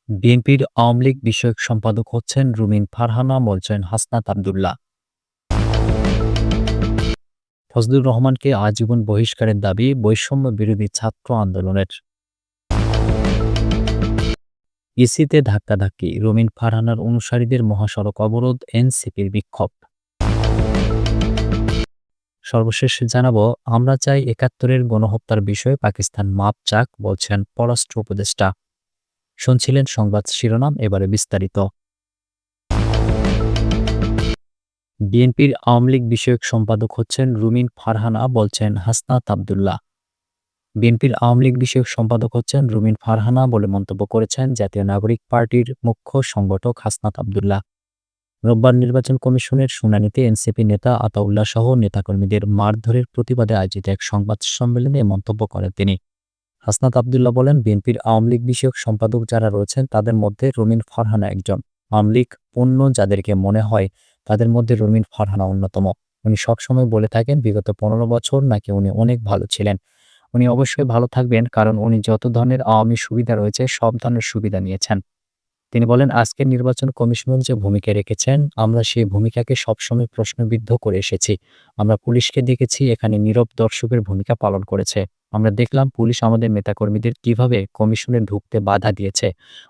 বিএনপির আওয়ামী লীগ বিষয়ক সম্পাদক হচ্ছেন রুমিন ফারহানা, বলছেন হাসনাত আব্দুল্লাহ। ফজলুর রহমানকে আজীবন বহিষ্কারের দাবি বৈষম্য বিরোধী ছাত্র আন্দোলনের। ইসিতে ধাক্কাধাক্কি, রুমিন ফারহানার অনুসারীদের মহাসড়ক অবরোধ, এনসিপির বিক্ষোভ। সর্বশেষ জানাবো, আমরা চাই ৭১-এর গণহত্যার বিষয়ে পাকিস্তান মাপ চাক, বলছেন পররাষ্ট্র উপদেষ্টা। শুনছিলেন সংবাদ শিরোনাম, এবারে বিস্তারিত। বিএনপির আওয়ামী লীগ বিষয়ক সম্পাদক হচ্ছেন রুমিন ফারহানা, বলছেন হাসনাত আব্দুল্লাহ। বিএনপির আওয়ামী লীগ বিষয়ক সম্পাদক হচ্ছেন রুমিন ফারহানা বলে মন্তব্য করেছেন জাতীয় নাগরিক পার্টির মুখ্য সংগঠক হাসনাত আব্দুল্লাহ। রোববার নির্বাচন কমিশনের শুনানিতে এনসিপি নেতা আতাউল্লাহ সহ নেতাকর্মীদের মারধরের প্রতিবাদে আয়োজিত এক সংবাদ সম্মেলনে এ মন্তব্য করেন তিনি। হাসনাত আব্দুল্লাহ বলেন, বিএনপির আওয়ামী লীগ বিষয়ক সম্পাদক যারা রয়েছেন তাদের মধ্যে রুমিন ফারহানা একজন। আওয়ামী লীগ পণ্য যাদেরকে মনে হয় তাদের মধ্যে রুমিন ফারহানা অন্যতম। উনি সবসময় বলে থাকেন বিগত ১৫ বছর নাকি উনি অনেক ভালো ছিলেন। উনি অবশ্যই ভালো থাকবেন, কারণ উনি যত ধরনের আওয়ামী সুবিধা রয়েছে সব ধরনের সুবিধা নিয়েছেন। তিনি বলেন, আজকের নির্বাচন কমিশনার যে ভূমিকা রেখেছেন, আমরা সেই ভূমিকাকে সবসময় প্রশ্নবিদ্ধ করে এসেছি। আমরা পুলিশকে দেখেছি এখানে নীরব দর্শকের ভূমিকা পালন করেছে। আমরা দেখলাম পুলিশ আমাদের নেতাকর্মীদের কিভাবে কমিশনে ঢুকতে বাধা দিয়েছে।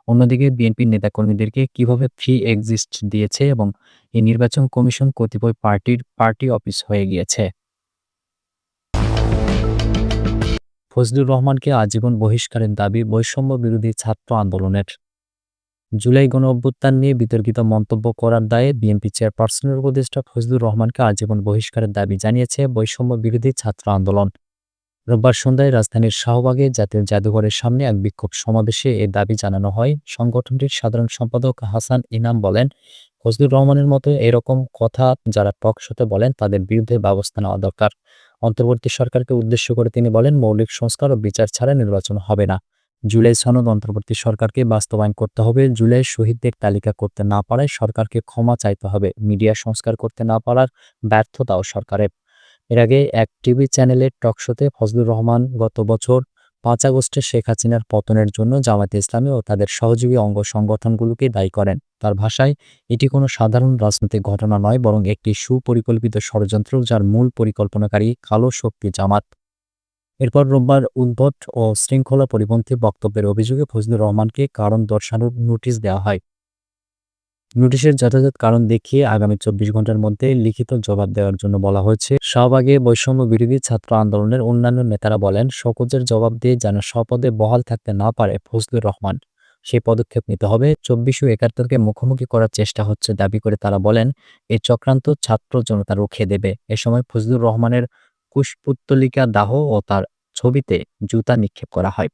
অন্যদিকে বিএনপির নেতাকর্মীদেরকে কিভাবে ফ্রি এক্সিস্ট দিয়েছে, এবং এই নির্বাচন কমিশন কতিপয় পার্টির পার্টি অফিস হয়ে গিয়েছে। ফজলুর রহমানকে আজীবন বহিষ্কারের দাবি বৈষম্য বিরোধী ছাত্র আন্দোলনের। জুলাই গণঅভ্যুত্থান নিয়ে বিতর্কিত মন্তব্য করার দায়ে বিএনপি চেয়ারপারসনের উপদেষ্টা ফজলুর রহমানকে আজীবন বহিষ্কারের দাবি জানিয়েছে বৈষম্য বিরোধী ছাত্র আন্দোলন। রোববার সন্ধ্যায় রাজধানীর শাহবাগে জাতীয় জাদুঘরের সামনে এক বিক্ষোভ সমাবেশে এ দাবি জানানো হয়। সংগঠনটির সাধারণ সম্পাদক হাসান ইনাম বলেন, ফজলুর রহমানের মতো এরকম কথা যারা টকশোতে বলেন তাদের বিরুদ্ধে ব্যবস্থা নেওয়া দরকার। অন্তর্বর্তী সরকারকে উদ্দেশ্য করে তিনি বলেন, মৌলিক সংস্কার ও বিচার ছাড়া নির্বাচন হবে না। জুলাই সনদ অন্তর্বর্তী সরকারকে বাস্তবায়ন করতে হবে। জুলাই শহীদদের তালিকা করতে না পারায় সরকারকে ক্ষমা চাইতে হবে। মিডিয়া সংস্কার করতে না পারার ব্যর্থতাও সরকারের। এর আগে এক টিভি চ্যানেলের টকশোতে ফজলুর রহমান গত বছর ৫ আগস্টে শেখ হাসিনার পতনের জন্য জামায়াতে ইসলামী ও তাদের সহযোগী অঙ্গ সংগঠনগুলোকে দায়ী করেন। তার ভাষায়, এটি কোনো সাধারণ রাজনৈতিক ঘটনা নয়, বরং একটি সুপরিকল্পিত ষড়যন্ত্র যার মূল পরিকল্পনাকারী কালো শক্তি জামাত। এরপর রোববার উদ্ভট ও শৃঙ্খলা পরিপন্থী বক্তব্যের অভিযোগে ফজলুর রহমানকে কারণ দর্শানোর নোটিশ দেওয়া হয়। নোটিশের যথাযথ কারণ দেখিয়ে আগামী ২৪ ঘন্টার মধ্যে লিখিত জবাব দেওয়ার জন্য বলা হয়েছে। শাহবাগে বৈষম্য বিরোধী ছাত্র আন্দোলনের অন্যান্য নেতারা বলেন, শোকজের জবাব দিয়ে যেন স্বপদে বহাল থাকতে না পারে ফজলুর রহমান, সেই পদক্ষেপ নিতে হবে। ২৪ ও ৭১কে মুখোমুখি করার চেষ্টা হচ্ছে দাবি করে তারা বলেন, এই চক্রান্ত ছাত্র জনতা রুখে দেবে। এ সময় ফজলুর রহমানের কুশপুত্তলিকা দাহ ও তার ছবিতে জুতা নিক্ষেপ করা হয়।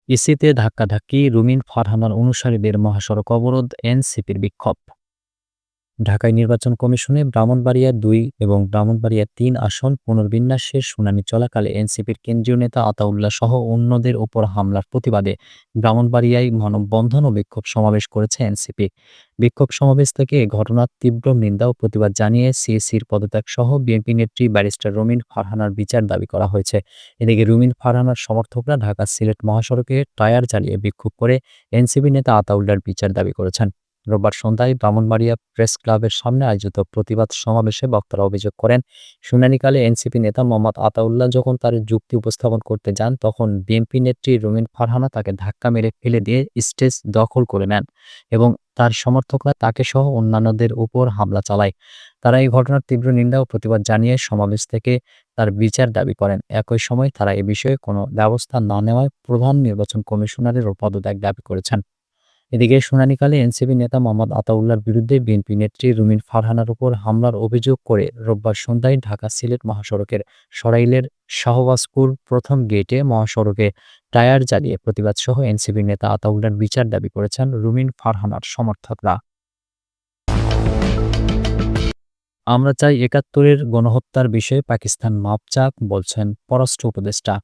ইসিতে ধাক্কাধাক্কি, রুমিন ফারহানার অনুসারীদের মহাসড়ক অবরোধ, এনসিপির বিক্ষোভ। ঢাকায় নির্বাচন কমিশনে ব্রাহ্মণবাড়িয়া ২ এবং ব্রাহ্মণবাড়িয়া ৩ আসন পুনর্বিন্যাসের শুনানি চলাকালে এনসিপির কেন্দ্রীয় নেতা আতাউল্লাহ সহ অন্যদের ওপর হামলার প্রতিবাদে ব্রাহ্মণবাড়িয়ায় মানববন্ধন ও বিক্ষোভ সমাবেশ করেছে এনসিপি। বিক্ষোভ সমাবেশ থেকে এ ঘটনার তীব্র নিন্দা ও প্রতিবাদ জানিয়ে সিএসির পদত্যাগ সহ বিএনপি নেত্রী ব্যারিস্টার রুমিন ফারহানার বিচার দাবি করা হয়েছে। এদিকে রুমিন ফারহানার সমর্থকরা ঢাকা সিলেট মহাসড়কে টায়ার জ্বালিয়ে বিক্ষোভ করে এনসিপি নেতা আতাউল্লাহর বিচার দাবি করেছেন। রোববার সন্ধ্যায় ব্রাহ্মণবাড়িয়া প্রেস ক্লাবের সামনে আয়োজিত প্রতিবাদ সমাবেশে বক্তারা অভিযোগ করেন, শুনানিকালে এনসিপি নেতা মোহাম্মদ আতাউল্লাহ যখন তার যুক্তি উপস্থাপন করতে যান, তখন বিএনপি নেত্রী রুমিন ফারহানা তাকে ধাক্কা মেরে ফেলে দিয়ে স্টেজ দখল করে নেন এবং তার সমর্থকরা তাকে সহ অন্যান্যদের উপর হামলা চালায়। তারা এই ঘটনার তীব্র নিন্দা ও প্রতিবাদ জানিয়ে সমাবেশ থেকে তার বিচার দাবি করেন। একই সময় তারা এ বিষয়ে কোনো ব্যবস্থা না নেওয়ায় প্রধান নির্বাচন কমিশনারেরও পদত্যাগ দাবি করেছেন। এদিকে শুনানিকালে এনসিপি নেতা মোহাম্মদ আতাউল্লাহর বিরুদ্ধে বিএনপি নেত্রী রুমিন ফারহানার উপর হামলার অভিযোগ করে রোববার সন্ধ্যায় ঢাকা সিলেট মহাসড়কের সরাইলের শাহবাজপুর প্রথম গেটে মহাসড়কে টায়ার জ্বালিয়ে প্রতিবাদ সহ এনসিপি নেতা আতাউল্লাহর বিচার দাবি করেছেন রুমিন ফারহানার সমর্থকরা। আমরা চাই ৭১-এর গণহত্যার বিষয়ে পাকিস্তান মাপ চাক, বলছেন পররাষ্ট্র উপদেষ্টা।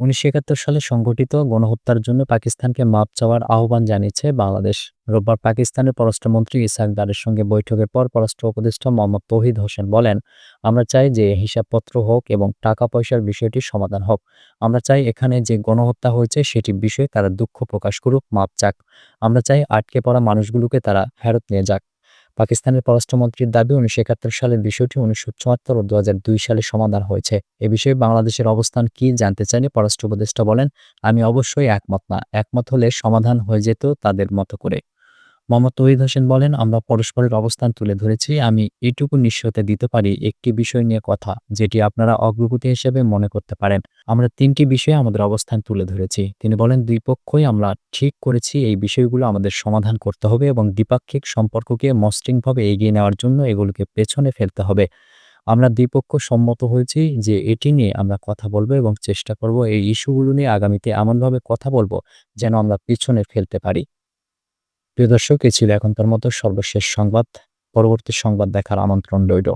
১৯৭১ সালে সংঘটিত গণহত্যার জন্য পাকিস্তানকে মাপ চাওয়ার আহ্বান জানিয়েছে বাংলাদেশ। রোববার পাকিস্তানের পররাষ্ট্রমন্ত্রী ইসহাক দারের সঙ্গে বৈঠকের পর পররাষ্ট্র উপদেষ্টা মোহাম্মদ তৌহিদ হোসেন বলেন, আমরা চাই যে হিসাবপত্র হোক এবং টাকা পয়সার বিষয়টির সমাধান হোক। আমরা চাই এখানে যে গণহত্যা হয়েছে সেটির বিষয়ে তারা দুঃখ প্রকাশ করুক, মাপ চাক। আমরা চাই আটকে পড়া মানুষগুলোকে তারা ফেরত নিয়ে যাক। পাকিস্তানের পররাষ্ট্রমন্ত্রীর দাবি ১৯৭১ সালের বিষয়টি ১৯৭৪ ও ২০০২ সালে সমাধান হয়েছে। এ বিষয়ে বাংলাদেশের অবস্থান কি জানতে চাইলে পররাষ্ট্র উপদেষ্টা বলেন, আমি অবশ্যই একমত না। একমত হলে সমাধান হয়ে যেত তাদের মতো করে। মোহাম্মদ তৌহিদ হোসেন বলেন, আমরা পরস্পরের অবস্থান তুলে ধরেছি। আমি এটুকু নিশ্চয়তা দিতে পারি একটি বিষয় নিয়ে কথা, যেটি আপনারা অগ্রগতি হিসেবে মনে করতে পারেন। আমরা ৩টি বিষয়ে আমাদের অবস্থান তুলে ধরেছি। তিনি বলেন, দুই পক্ষই আমরা ঠিক করেছি এই বিষয়গুলো আমাদের সমাধান করতে হবে এবং দ্বিপাক্ষিক সম্পর্ককে মসৃণভাবে এগিয়ে নেওয়ার জন্য এগুলোকে পেছনে ফেলতে হবে। আমরা দুই পক্ষ সম্মত হয়েছি যে এটি নিয়ে আমরা কথা বলবো এবং চেষ্টা করব এই ইস্যুগুলো নিয়ে আগামীতে এমনভাবে কথা বলবো যেন আমরা পিছনে ফেলতে পারি। প্রিয় দর্শক, এই ছিল এখনকার মতো সর্বশেষ সংবাদ। পরবর্তী সংবাদ দেখার আমন্ত্রণ রইল।